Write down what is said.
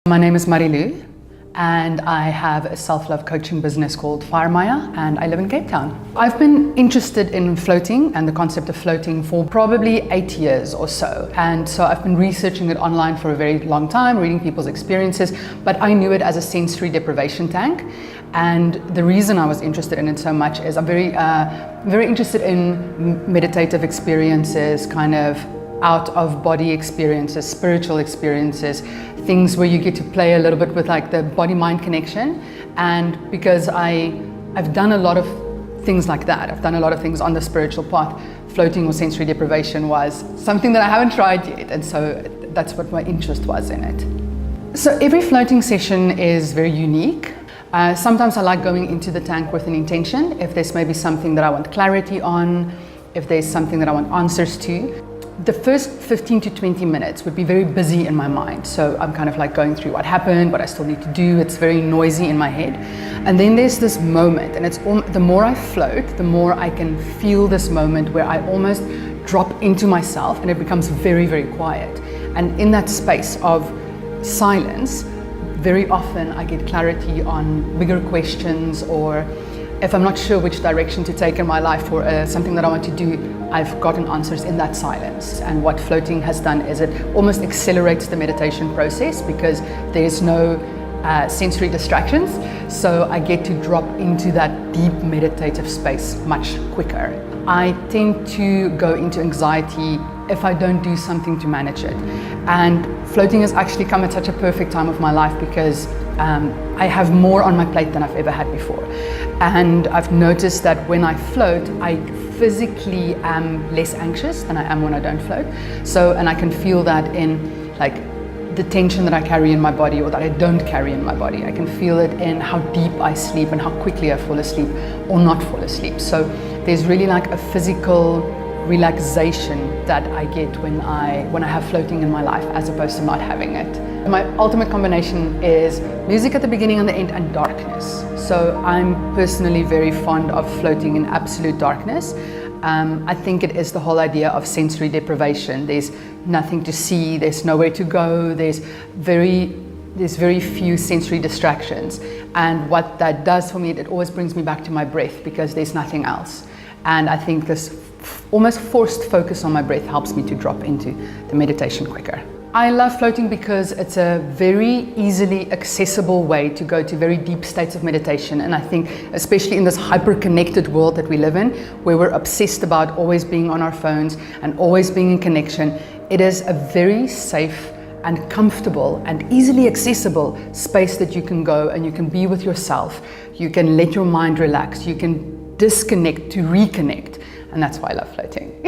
My name is Marilu, and I have a self-love coaching business called Firemaya, and I live in Cape Town. I've been interested in floating and the concept of floating for probably 8 years or so. And so I've been researching it online for a very long time, reading people's experiences, but I knew it as a sensory deprivation tank. And the reason I was interested in it so much is I'm very interested in meditative experiences, kind of out of body experiences, spiritual experiences, things where you get to play a little bit with like the body-mind connection. And because I've done a lot of things like that, I've done a lot of things on the spiritual path, floating or sensory deprivation was something that I haven't tried yet, and so that's what my interest was in it. So every floating session is very unique. Sometimes I like going into the tank with an intention, if there's maybe something that I want clarity on, if there's something that I want answers to. The first 15 to 20 minutes would be very busy in my mind. So I'm kind of like going through what happened, what I still need to do. It's very noisy in my head. And then there's this moment, and the more I float, the more I can feel this moment where I almost drop into myself and it becomes very, very quiet. And in that space of silence, very often I get clarity on bigger questions, or if I'm not sure which direction to take in my life or something that I want to do, I've gotten answers in that silence. And what floating has done is it almost accelerates the meditation process because there's no sensory distractions. So I get to drop into that deep meditative space much quicker. I tend to go into anxiety if I don't do something to manage it. And floating has actually come at such a perfect time of my life because I have more on my plate than I've ever had before. And I've noticed that when I float, I physically am less anxious than I am when I don't float. So, and I can feel that in like the tension that I carry in my body or that I don't carry in my body. I can feel it in how deep I sleep and how quickly I fall asleep or not fall asleep. So there's really like a physical relaxation that I get when I have floating in my life as opposed to not having it. My ultimate combination is music at the beginning and the end and darkness. So I'm personally very fond of floating in absolute darkness. I think it is the whole idea of sensory deprivation. There's nothing to see, there's nowhere to go, there's very few sensory distractions. And what that does for me, it always brings me back to my breath because there's nothing else. And I think this almost forced focus on my breath helps me to drop into the meditation quicker. I love floating because it's a very easily accessible way to go to very deep states of meditation. And I think especially in this hyper-connected world that we live in, where we're obsessed about always being on our phones and always being in connection, it is a very safe and comfortable and easily accessible space that you can go and you can be with yourself. You can let your mind relax. You can disconnect to reconnect. And that's why I love floating.